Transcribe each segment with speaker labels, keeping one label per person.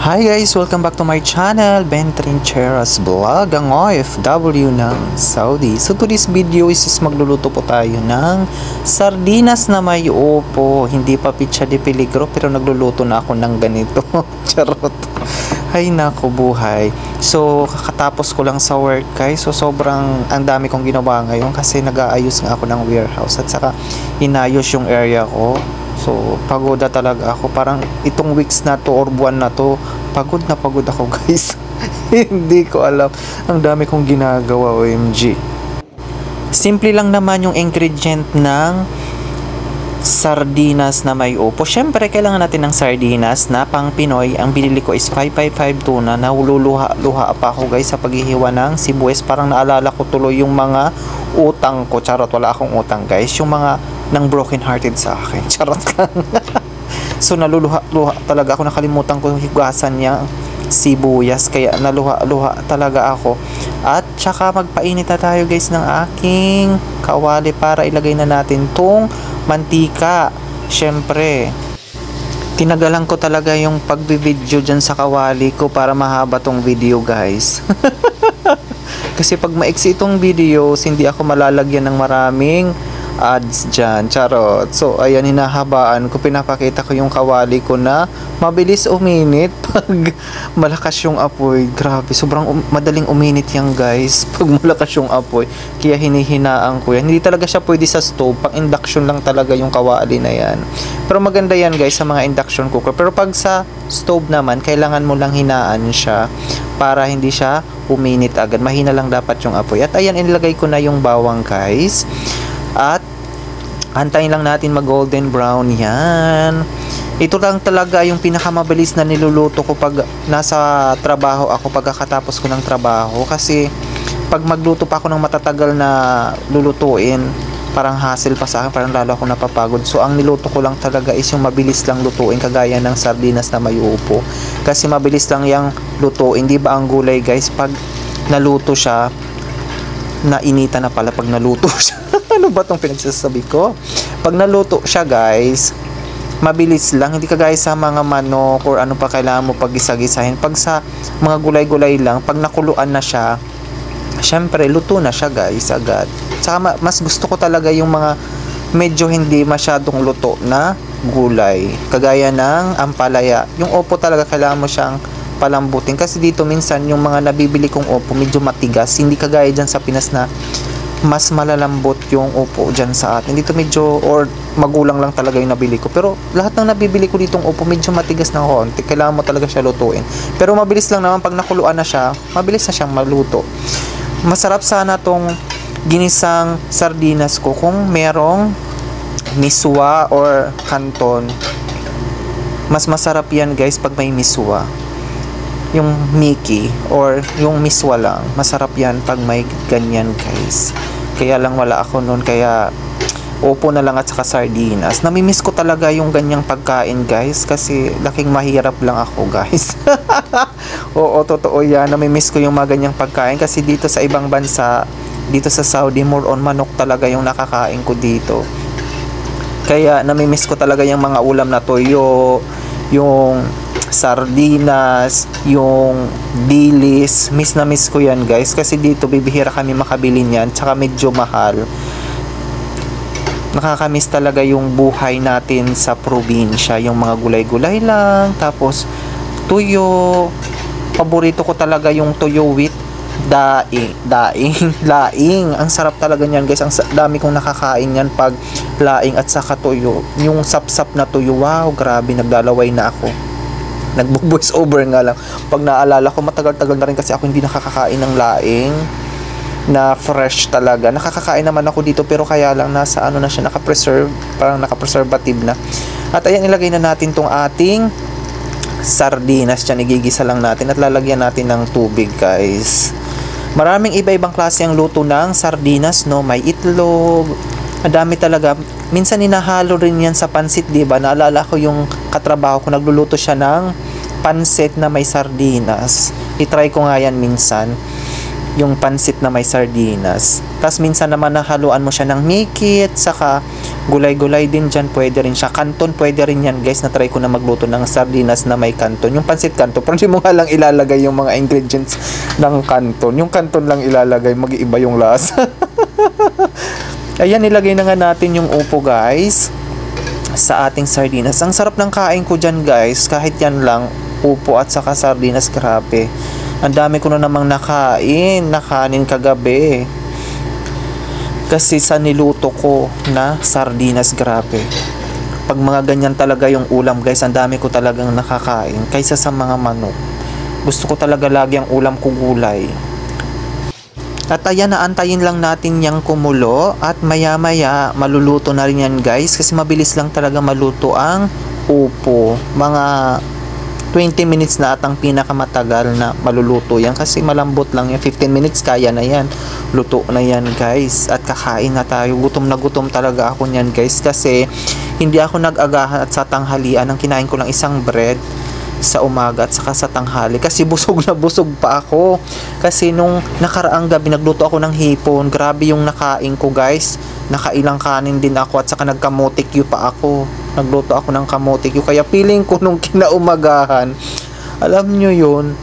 Speaker 1: Hi guys! Welcome back to my channel, Ben Trincheras Vlog, ang OFW ng Saudi. So today's video is magluluto po tayo ng sardinas na may upo. Hindi pa pizza de peligro pero nagluluto na ako ng ganito. Charot. Ay nako buhay. So kakatapos ko lang sa work guys. So sobrang ang dami kong ginawa ngayon kasi nag-aayos nga ako ng warehouse at saka inayos yung area ko. So, pagod na talaga ako. Parang itong weeks na to or buwan na to, pagod na pagod ako guys. Hindi ko alam. Ang dami kong ginagawa, OMG. Simple lang naman yung ingredient ng sardinas na may upo. Syempre, kailangan natin ng sardinas na pang Pinoy. Ang binili ko is 555 tuna. Nahululuha pa ako guys sa paghihiwa ng sibuyas. Parang naalala ko tuloy yung mga utang ko. Charot, wala akong utang guys. Yung mga nang broken hearted sa akin. Charot lang. So naluluha talaga ako, nakalimutan ko higasan niya sibuyas kaya naluha talaga ako. At saka magpainit na tayo guys ng aking kawali para ilagay na natin tong mantika. Syempre tinagalan ko talaga yung pagbi-video dyan sa kawali ko para mahaba tong video guys. Kasi pag maiksi itong videos hindi ako malalagyan ng maraming ads dyan, charot. So ayan, hinahabaan ko, pinapakita ko yung kawali ko na mabilis uminit pag malakas yung apoy. Grabe, sobrang madaling uminit yan guys pag malakas yung apoy, kaya hinihinaan ko yan. Hindi talaga siya pwede sa stove, pang induction lang talaga yung kawali na yan. Pero maganda yan guys sa mga induction cooker. Pero pag sa stove naman, kailangan mo lang hinaan siya para hindi siya uminit agad. Mahina lang dapat yung apoy. At ayan, inilagay ko na yung bawang guys. At antayin lang natin mag golden brown yan. Ito lang talaga yung pinakamabilis na niluluto ko pag nasa trabaho ako, pagkatapos ko ng trabaho. Kasi pag magluto pa ako ng matatagal na lulutuin, parang hassle pa sa akin, parang lalo ako napapagod. So ang niluto ko lang talaga is yung mabilis lang lutuin, kagaya ng sardinas na may upo. Kasi mabilis lang yung lutuin, di ba ang gulay guys, pag naluto siya, nainita na pala pag naluto siya. Ano ba tong pinagsasabi ko? Pag naluto siya guys, mabilis lang. Hindi kagaya sa mga manok or ano pa kailangan mo pag gisa-gisahin. Pag sa mga gulay-gulay lang, pag nakuluan na siya, syempre luto na siya guys agad. Saka mas gusto ko talaga yung mga medyo hindi masyadong luto na gulay. Kagaya ng ampalaya. Yung opo talaga kailangan mo siyang palambutin. Kasi dito minsan yung mga nabibili kong opo medyo matigas. Hindi kagaya dyan sa Pinas na mas malalambot yung upo dyan sa atin. Dito medyo, or magulang lang talaga yung nabili ko. Pero lahat ng nabibili ko ditong upo medyo matigas ng konti. Kailangan mo talaga siya lutuin. Pero mabilis lang naman pag nakuluan na siya, mabilis na siyang maluto. Masarap sana tong ginisang sardinas ko kung merong miswa or canton. Mas masarap yan guys pag may miswa. Yung Mickey or yung miswa lang, masarap yan pag may ganyan guys. Kaya lang wala ako noon, kaya upo na lang at saka sardinas. Namimiss ko talaga yung ganyang pagkain guys, kasi laking mahirap lang ako guys. Oo, totoo yan, namimiss ko yung mga ganyang pagkain kasi dito sa ibang bansa, dito sa Saudi, more on manok talaga yung nakakain ko dito. Kaya namimiss ko talaga yung mga ulam na toyo, yung sardinas, yung dilis. Miss na miss ko yan guys, kasi dito bibihira kami makabili niyan, tsaka medyo mahal. Nakakamiss talaga yung buhay natin sa probinsya, yung mga gulay-gulay lang, tapos tuyo. Paborito ko talaga yung tuyo with laing. Ang sarap talaga niyan guys. Ang dami kong nakakain yan pag laing at saka tuyo. Yung sapsap na tuyo, wow, grabe, naglalaway na ako. Nagbo-voice over nga lang. Pag naalala ko, matagal-tagal na rin kasi ako hindi nakakakain ng laing na fresh talaga. Nakakakain naman ako dito pero kaya lang nasa ano na siya, naka-preserve, parang naka-preservative na. At ayan, ilagay na natin tong ating sardinas dyan. Igigisa lang natin at lalagyan natin ng tubig guys. Maraming iba-ibang klase ang luto ng sardinas, no? May itlog, madami talaga. Minsan inahalo rin yan sa pansit, diba? Naalala ko yung katrabaho ko, nagluluto siya ng pansit na may sardinas. I-try ko nga yan minsan, yung pansit na may sardinas. Tapos minsan naman nahaluan mo siya ng Mickey at saka Gulay-gulay din dyan, pwede rin siya. Canton, pwede rin yan guys. Na-try ko na magluto ng sardinas na may canton. Yung pansit canton, pero hindi mo nga lang ilalagay yung mga ingredients ng canton. Yung canton lang ilalagay, mag-iiba yung lasa. Ayan, nilagay na nga natin yung upo guys sa ating sardinas. Ang sarap ng kain ko dyan guys, kahit yan lang, upo at saka sardinas, grabe. Ang dami ko na namang nakain na kanin kagabi. Kasi sa niluto ko na sardinas, grabe. Pag mga ganyan talaga yung ulam guys, ang dami ko talagang nakakain. Kaysa sa mga manok. Gusto ko talaga lagi ang ulam ko gulay. At ayan, naantayin lang natin yung kumulo at maya maya maluluto na rin yan guys, kasi mabilis lang talaga maluto ang upo. Mga 20 minutes na atang pinakamatagal na maluluto yan, kasi malambot lang yan. 15 minutes kaya na yan, luto na yan guys. At kakain na tayo. Gutom na gutom talaga ako nyan guys, kasi hindi ako nag-agahan at sa tanghalian. Ang kinain ko lang isang bread sa umaga at saka sa tanghali, kasi busog na busog pa ako. Kasi nung nakaraang gabi nagluto ako ng hipon, grabe yung nakain ko guys. Nakailang kanin din ako at saka nagkamotikyu pa ako. Nagluto ako ng kamotikyu, kaya feeling ko nung kinaumagahan, alam nyo yun,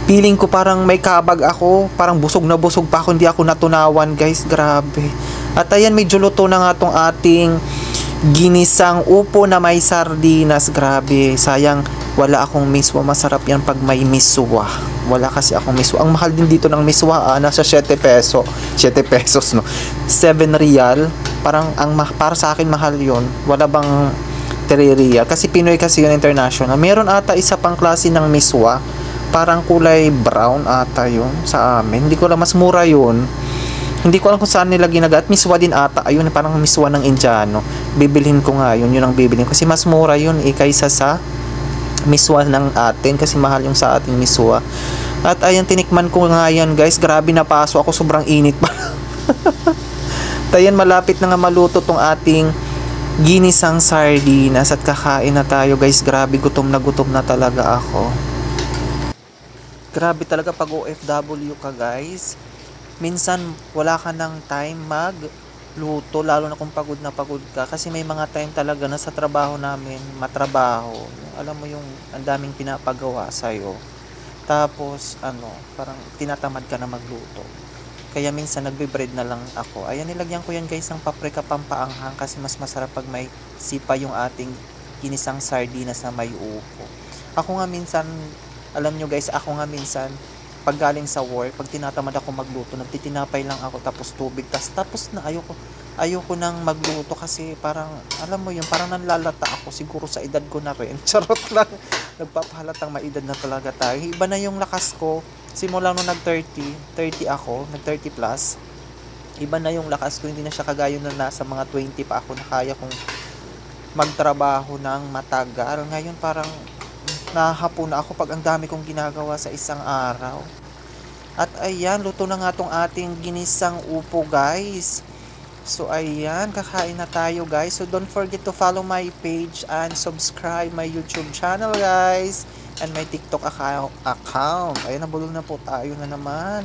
Speaker 1: feeling ko parang may kabag ako, parang busog na busog pa ako, hindi ako natunawan guys, grabe. At ayan, medyo luto na nga tong ating ginisang upo na may sardinas, grabe. Sayang wala akong miswa. Masarap yan pag may miswa. Wala kasi akong miswa. Ang mahal din dito ng miswa, nasa 7 peso. 7 pesos no. 7 real. Parang para sa akin mahal yon. Wala bang 3 real? Kasi Pinoy kasi yun, international. Meron ata isa pang klase ng miswa. Parang kulay brown ata yun sa amin. Hindi ko alam, mas mura yun. Hindi ko alam kung saan nila ginagat. Miswa din ata. Ayun, parang miswa ng Indiano. Bibilhin ko nga yun. Yun ang bibilhin. Kasi mas mura yun kaysa sa miswa ng atin. Kasi mahal yung sa ating miswa. At ayan, tinikman ko nga yan guys. Grabe, napaso ako. Sobrang init pa. Ayan, malapit na nga maluto tong ating ginisang sardinas. At kakain na tayo guys. Grabe, gutom na talaga ako. Grabe talaga pag OFW ka guys. Minsan wala ka ng time magluto, lalo na kung pagod na pagod ka, kasi may mga time talaga na sa trabaho namin matrabaho, alam mo yung ang daming pinapagawa sa'yo, tapos parang tinatamad ka na magluto, kaya minsan nagbe-bread na lang ako. Ayan, nilagyan ko yan guys ng paprika pampaanghang, kasi mas masarap pag may sipa yung ating ginisang sardinas na may upo. Ako nga minsan, alam nyo guys, pag galing sa work, pag tinatamad ako magluto, nagtitinapay lang ako, tapos tubig, tapos na ayoko nang magluto, kasi parang, alam mo yun, parang nanlalata ako, siguro sa edad ko na rin. Charot lang, nagpapahalatang maedad na talaga tayo. Iba na yung lakas ko, simula nung nag-30 ako, nag-30 plus, iba na yung lakas ko, hindi na siya kagaya na nasa mga 20 pa ako na kaya kong magtrabaho ng matagal. Ngayon parang nahapon na ako pag ang dami kong ginagawa sa isang araw. At ayan, luto na nga tong ating ginisang upo guys. So ayan, kakain na tayo guys. So don't forget to follow my page and subscribe my YouTube channel guys. And my TikTok account. Ayan, nabulol na po tayo na naman.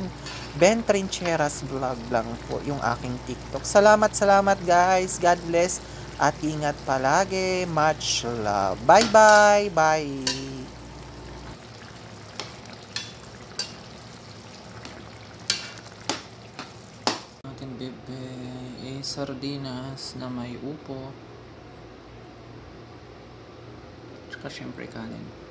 Speaker 1: Ben Trincheras Vlog lang po yung aking TikTok. Salamat guys. God bless. At ingat palagi. Much love. Bye. Ating bebe sardinas na may upo. Tsaka syempre kanin.